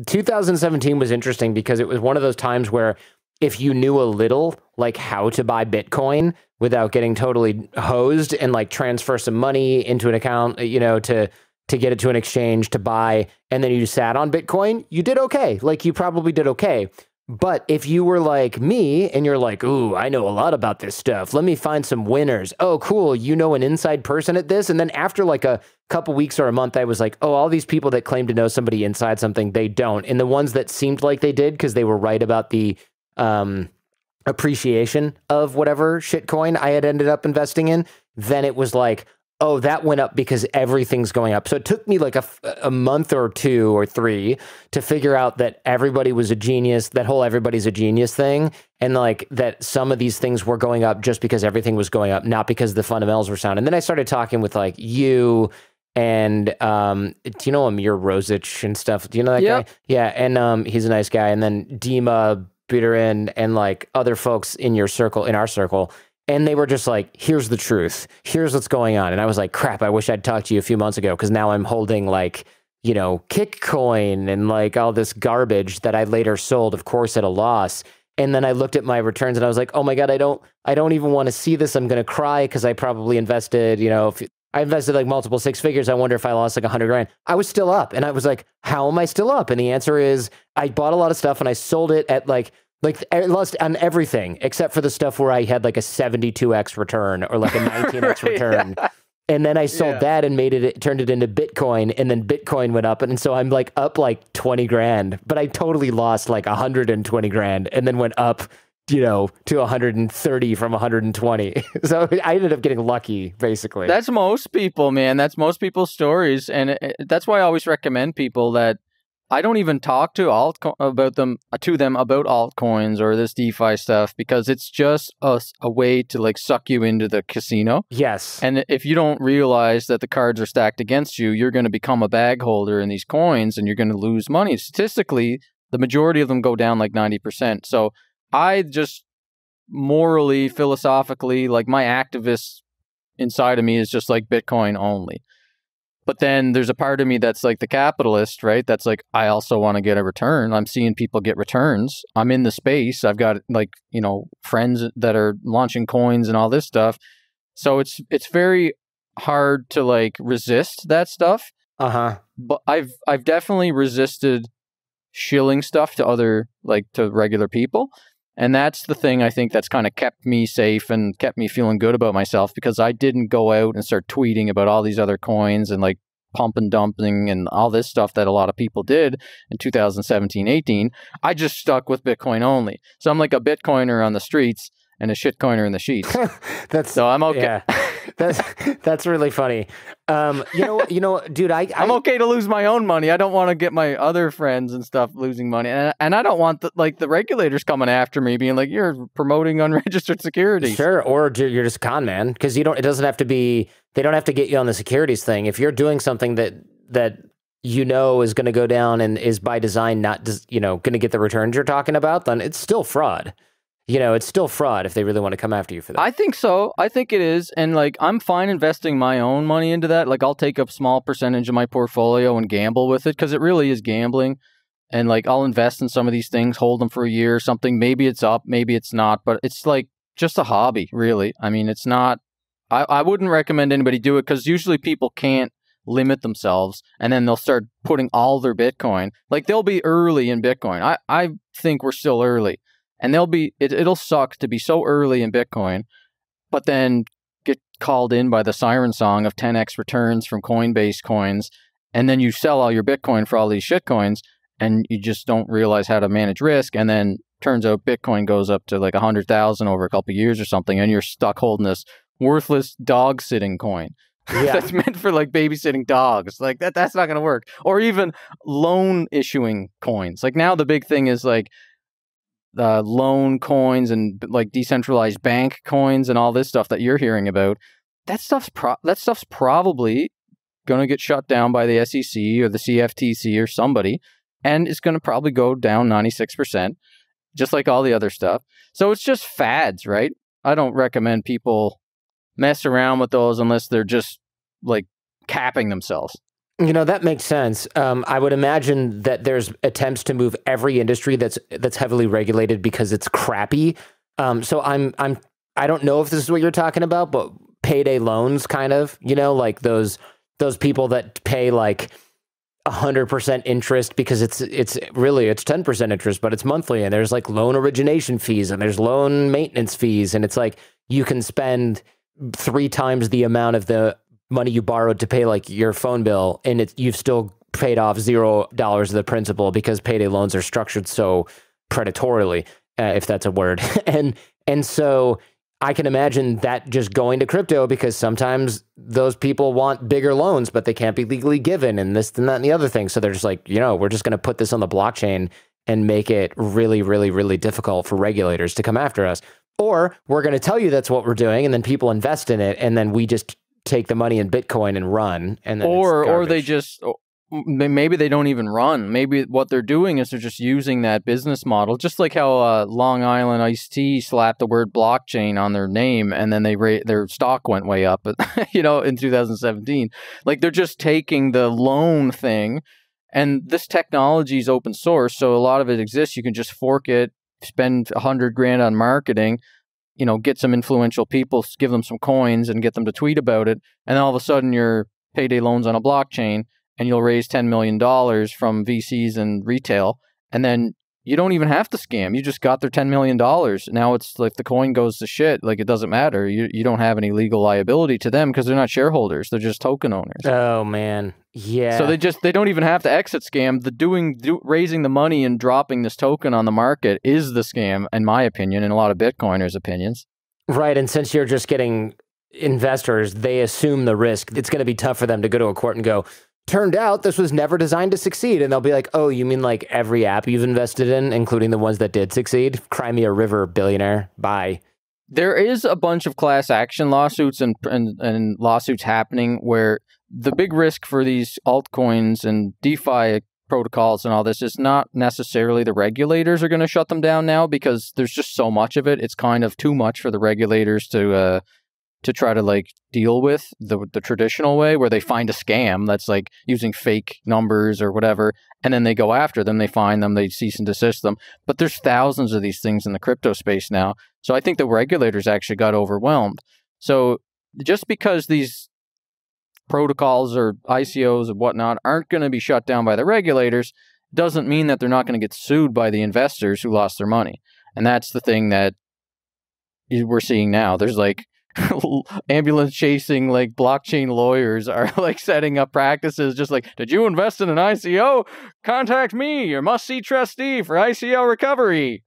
2017 was interesting because it was one of those times where if you knew a little, like how to buy Bitcoin without getting totally hosed and like transfer some money into an account, you know, to get it to an exchange to buy, and then you sat on Bitcoin, you did okay. Like you probably did okay. But if you were like me and you're like, ooh, I know a lot about this stuff. Let me find some winners. Oh, cool. You know an inside person at this. And then after like a couple weeks or a month, I was like, oh, all these people that claim to know somebody inside something, they don't. And the ones that seemed like they did because they were right about the appreciation of whatever shitcoin I had ended up investing in, then it was like, oh, that went up because everything's going up. So it took me like a month or 2 or 3 to figure out that everybody was a genius, that whole everybody's a genius thing. And like that some of these things were going up just because everything was going up, not because the fundamentals were sound. And then I started talking with like you and do you know Amir Rosich and stuff? Do you know that guy? Yeah. And he's a nice guy. And then Dima Buterin and like other folks in your circle, in our circle. And they were just like, here's the truth. Here's what's going on. And I was like, crap, I wish I'd talked to you a few months ago because now I'm holding like, you know, Kickcoin and like all this garbage that I later sold, of course, at a loss. And then I looked at my returns and I was like, oh my God, I don't even want to see this. I'm going to cry because I probably invested, you know, if I invested like multiple 6 figures. I wonder if I lost like 100 grand. I was still up. And I was like, how am I still up? And the answer is I bought a lot of stuff and I sold it at like I lost on everything except for the stuff where I had like a 72x return or like a 19x return. Yeah. And then I sold that and turned it into Bitcoin, and then Bitcoin went up. And so I'm like up like 20 grand, but I totally lost like 120 grand and then went up, you know, to 130 from 120. So I ended up getting lucky, basically. That's most people, man. That's most people's stories. And that's why I always recommend people that I don't even talk to about altcoins or this DeFi stuff because it's just a way to like suck you into the casino. Yes. And if you don't realize that the cards are stacked against you, you're going to become a bag holder in these coins and you're going to lose money. Statistically, the majority of them go down like 90%. So I just morally, philosophically, like my activist inside of me is just like Bitcoin only. But then there's a part of me that's like the capitalist, right? That's like, I also want to get a return. I'm seeing people get returns. I'm in the space. I've got like, you know, friends that are launching coins and all this stuff. So it's very hard to like resist that stuff. But I've definitely resisted shilling stuff to regular people. And that's the thing I think that's kind of kept me safe and kept me feeling good about myself because I didn't go out and start tweeting about all these other coins and like pump and dumping and all this stuff that a lot of people did in 2017, 18. I just stuck with Bitcoin only. So I'm like a Bitcoiner on the streets and a shitcoiner in the sheets. So I'm okay. Yeah. That's really funny. You know, dude, I'm okay to lose my own money. I don't want to get my other friends and stuff losing money, and I don't want the regulators coming after me, being like, "You're promoting unregistered securities." Sure, or you're just a con man because you don't. It doesn't have to be. They don't have to get you on the securities thing. If you're doing something that you know is going to go down and is by design not going to get the returns you're talking about, then it's still fraud. You know, it's still fraud if they really want to come after you for that. I think so. I think it is. And like, I'm fine investing my own money into that. Like, I'll take a small percentage of my portfolio and gamble with it because it really is gambling. And like, I'll invest in some of these things, hold them for a year or something. Maybe it's up, maybe it's not, but it's like just a hobby, really. I mean, it's not, I wouldn't recommend anybody do it because usually people can't limit themselves and then they'll start putting all their Bitcoin. Like, they'll be early in Bitcoin. I think we're still early. And it'll suck to be so early in Bitcoin, but then get called in by the siren song of 10x returns from Coinbase coins, and then you sell all your Bitcoin for all these shit coins, and you just don't realize how to manage risk, and then turns out Bitcoin goes up to like 100,000 over a couple of years or something, and you're stuck holding this worthless dog sitting coin. Yeah. That's meant for like babysitting dogs. Like that's not going to work. Or even loan issuing coins. Like now the big thing is like loan coins and like decentralized bank coins and all this stuff that you're hearing about. That stuff's probably going to get shut down by the SEC or the CFTC or somebody, and it's going to probably go down 96%, just like all the other stuff. So it's just fads, right? I don't recommend people mess around with those unless they're just like capping themselves. You know, that makes sense. I would imagine that there's attempts to move every industry that's heavily regulated because it's crappy. So I don't know if this is what you're talking about, but payday loans, kind of, you know, like those people that pay like 100% interest because it's really 10% interest, but it's monthly, and there's like loan origination fees and there's loan maintenance fees, and it's like you can spend 3 times the amount of the money you borrowed to pay like your phone bill, and you've still paid off $0 of the principal because payday loans are structured so predatorily, if that's a word. and so I can imagine that just going to crypto because sometimes those people want bigger loans, but they can't be legally given, and this and that and the other thing. So they're just like, you know, we're just going to put this on the blockchain and make it really, really, really difficult for regulators to come after us. Or we're going to tell you that's what we're doing, and then people invest in it, and then we just take the money in Bitcoin and run. And then or they just, maybe they don't even run. Maybe what they're doing is they're just using that business model, just like how Long Island Iced Tea slapped the word blockchain on their name, and then their stock went way up, you know, in 2017. Like, they're just taking the loan thing, and this technology is open source, so a lot of it exists. You can just fork it, spend $100,000 on marketing, you know, get some influential people, give them some coins and get them to tweet about it. And then all of a sudden your payday loans on a blockchain, and you'll raise $10 million from VCs and retail. And then you don't even have to scam. You just got their $10 million. Now it's like the coin goes to shit. Like, it doesn't matter. You don't have any legal liability to them because they're not shareholders. They're just token owners. Oh, man. Yeah. So they don't even have to exit scam. Raising the money and dropping this token on the market is the scam, in my opinion, and a lot of Bitcoiners' opinions. Right. And since you're just getting investors, they assume the risk. It's going to be tough for them to go to a court and go, turned out this was never designed to succeed. And they'll be like, oh, you mean like every app you've invested in, including the ones that did succeed? Cry me a river, billionaire. Bye. There is a bunch of class action lawsuits and lawsuits happening where the big risk for these altcoins and DeFi protocols and all this is not necessarily the regulators are going to shut them down now, because there's just so much of it. It's kind of too much for the regulators to try to like deal with the traditional way, where they find a scam that's like using fake numbers or whatever, and then they go after them, they find them, they cease and desist them. But there's thousands of these things in the crypto space now. So I think the regulators actually got overwhelmed. So just because these protocols or ICOs and whatnot aren't going to be shut down by the regulators doesn't mean that they're not going to get sued by the investors who lost their money. And that's the thing that we're seeing now. There's like ambulance chasing like blockchain lawyers are like setting up practices just like, did you invest in an ICO? Contact me, your must-see trustee for ICO recovery.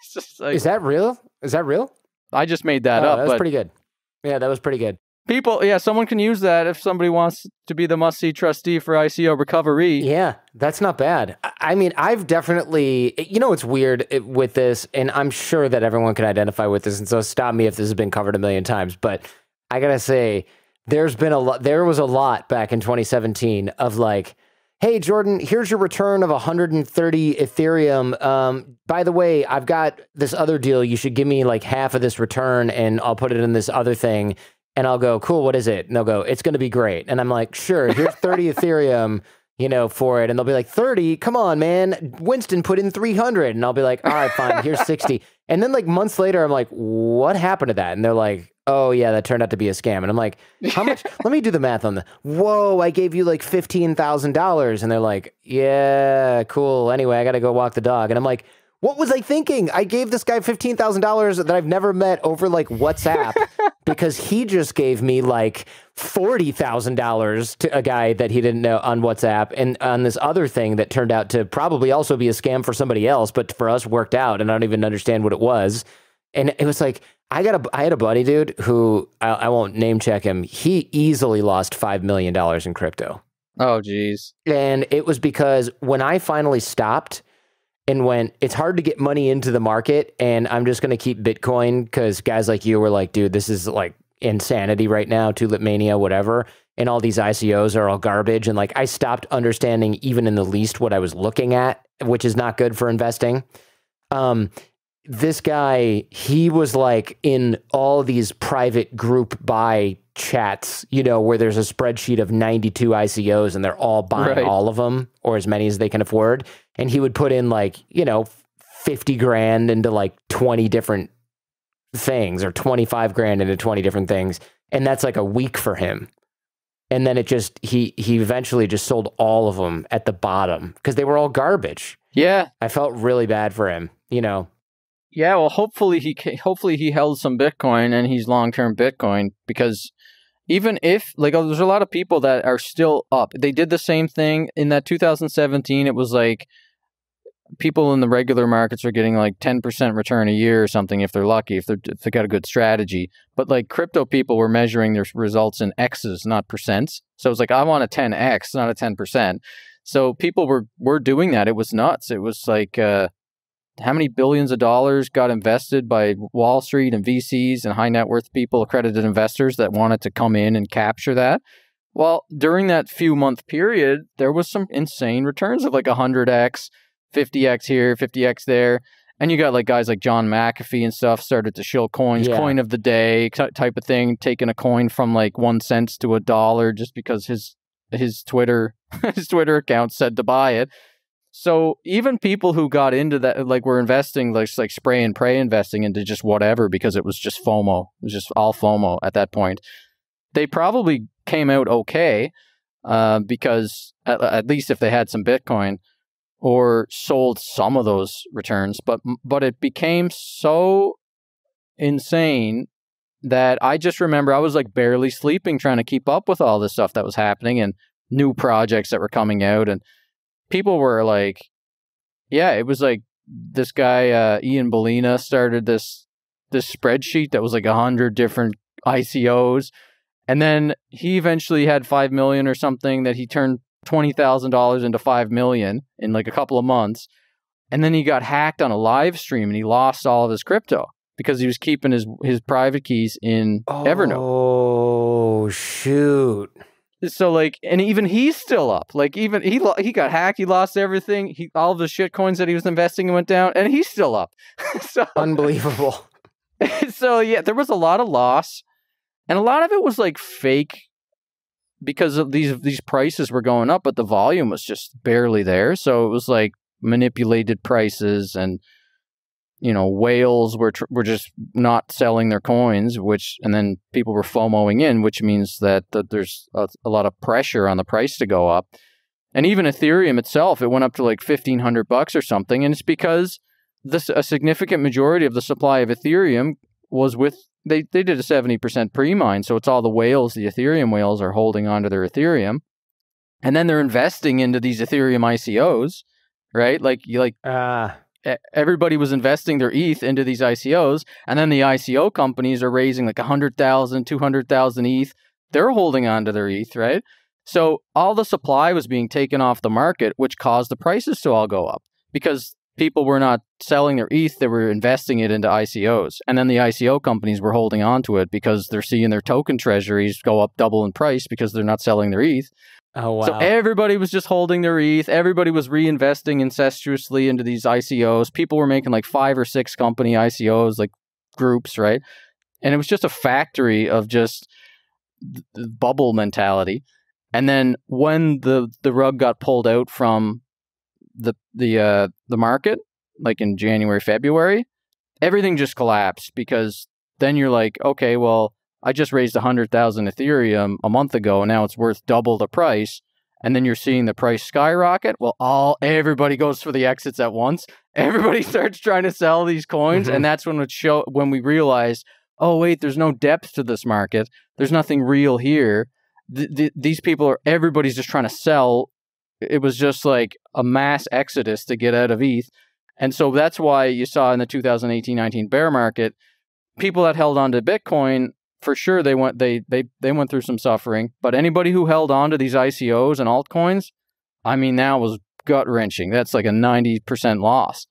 It's just like, is that real? Is that real? I just made that up. That was pretty good. Yeah, that was pretty good. People, yeah, someone can use that if somebody wants to be the must-see trustee for ICO recovery. Yeah, that's not bad. I mean, I've definitely, you know, it's weird with this, and I'm sure that everyone can identify with this, and so stop me if this has been covered a million times, but I gotta say, there was a lot back in 2017 of like, hey, Jordan, here's your return of 130 Ethereum. By the way, I've got this other deal. You should give me like half of this return, and I'll put it in this other thing. And I'll go, cool, what is it? And they'll go, it's going to be great. And I'm like, sure, here's 30 Ethereum, you know, for it. And they'll be like, 30? Come on, man. Winston put in 300. And I'll be like, all right, fine, here's 60. And then like months later, I'm like, what happened to that? And they're like, oh yeah, that turned out to be a scam. And I'm like, how much? Let me do the math on that. Whoa, I gave you like $15,000. And they're like, yeah, cool. Anyway, I got to go walk the dog. And I'm like, what was I thinking? I gave this guy $15,000 that I've never met over like WhatsApp because he just gave me like $40,000 to a guy that he didn't know on WhatsApp, and on this other thing that turned out to probably also be a scam for somebody else, but for us worked out, and I don't even understand what it was. And it was like, I had a buddy, dude, who I won't name check him. He easily lost $5 million in crypto. Oh, geez. And it was because when I finally stopped and went, it's hard to get money into the market, and I'm just going to keep Bitcoin because guys like you were like, dude, this is like insanity right now, tulip mania, whatever. And all these ICOs are all garbage. And like, I stopped understanding even in the least what I was looking at, which is not good for investing. this guy, he was like in all these private group buy chats, you know, where there's a spreadsheet of 92 ICOs and they're all buying all of them or as many as they can afford. And he would put in like, you know, 50 grand into like 20 different things or 25 grand into 20 different things. And that's like a week for him. And then it just, he eventually just sold all of them at the bottom because they were all garbage. Yeah. I felt really bad for him, you know. Yeah, well, hopefully he held some Bitcoin and he's long-term Bitcoin, because even if, like, there's a lot of people that are still up. They did the same thing in that 2017. It was like people in the regular markets are getting like 10% return a year or something if they're lucky, if they got a good strategy. But like crypto people were measuring their results in X's, not percents. So it was like, I want a 10X, not a 10%. So people were doing that. It was nuts. It was like, how many billions of dollars got invested by Wall Street and VCs and high net worth people, accredited investors that wanted to come in and capture that? Well, during that few month period, there was some insane returns of like 100x, 50x here, 50x there. And you got like guys like John McAfee and stuff started to shill coins, coin of the day type of thing, taking a coin from like 1 cent to $1 just because his Twitter account said to buy it. So even people who got into that, like were investing, like spray and pray investing into just whatever, because it was just FOMO. It was just all FOMO at that point. They probably came out okay because at least if they had some Bitcoin or sold some of those returns. But it became so insane that I just remember I was like barely sleeping trying to keep up with all this stuff that was happening and new projects that were coming out. And people were like, yeah, it was like this guy, Ian Bellina, started this spreadsheet that was like 100 different ICOs. And then he eventually had 5 million or something that he turned $20,000 into 5 million in like a couple of months. And then he got hacked on a live stream and he lost all of his crypto because he was keeping his private keys in Evernote. Oh, shoot. So like, and even he's still up. Like even he got hacked. He lost everything. All of the shit coins that he was investing in went down, and he's still up. So, unbelievable. So yeah, there was a lot of loss, and a lot of it was like fake because of these prices were going up, but the volume was just barely there. So it was like manipulated prices, and you know, whales were just not selling their coins, and then people were FOMOing in, which means that there's a lot of pressure on the price to go up. And even Ethereum itself, it went up to like $1,500 or something. And it's because a significant majority of the supply of Ethereum was they did a 70% pre-mine. So it's all the whales, the Ethereum whales are holding onto their Ethereum. And then they're investing into these Ethereum ICOs, right? Everybody was investing their ETH into these ICOs, and then the ICO companies are raising like 100,000, 200,000 ETH. They're holding on to their ETH, right? So all the supply was being taken off the market, which caused the prices to all go up because people were not selling their ETH, they were investing it into ICOs. And then the ICO companies were holding on to it because they're seeing their token treasuries go up double in price because they're not selling their ETH. Oh, wow. So everybody was just holding their ETH. Everybody was reinvesting incestuously into these ICOs. People were making like 5 or 6 company ICOs, like groups, right? And it was just a factory of just bubble mentality. And then when the rug got pulled out from the market, like in January, February, everything just collapsed because then you're like, okay, well, I just raised 100,000 Ethereum a month ago, and now it's worth double the price. And then you're seeing the price skyrocket. Well, everybody goes for the exits at once. Everybody starts trying to sell these coins, and that's when we realized, oh wait, there's no depth to this market. There's nothing real here. These people everybody's just trying to sell. It was just like a mass exodus to get out of ETH, and so that's why you saw in the 2018-19 bear market, people that held on to Bitcoin. For sure, they went through some suffering, but anybody who held on to these ICOs and altcoins, I mean, that was gut-wrenching. That's like a 90% loss.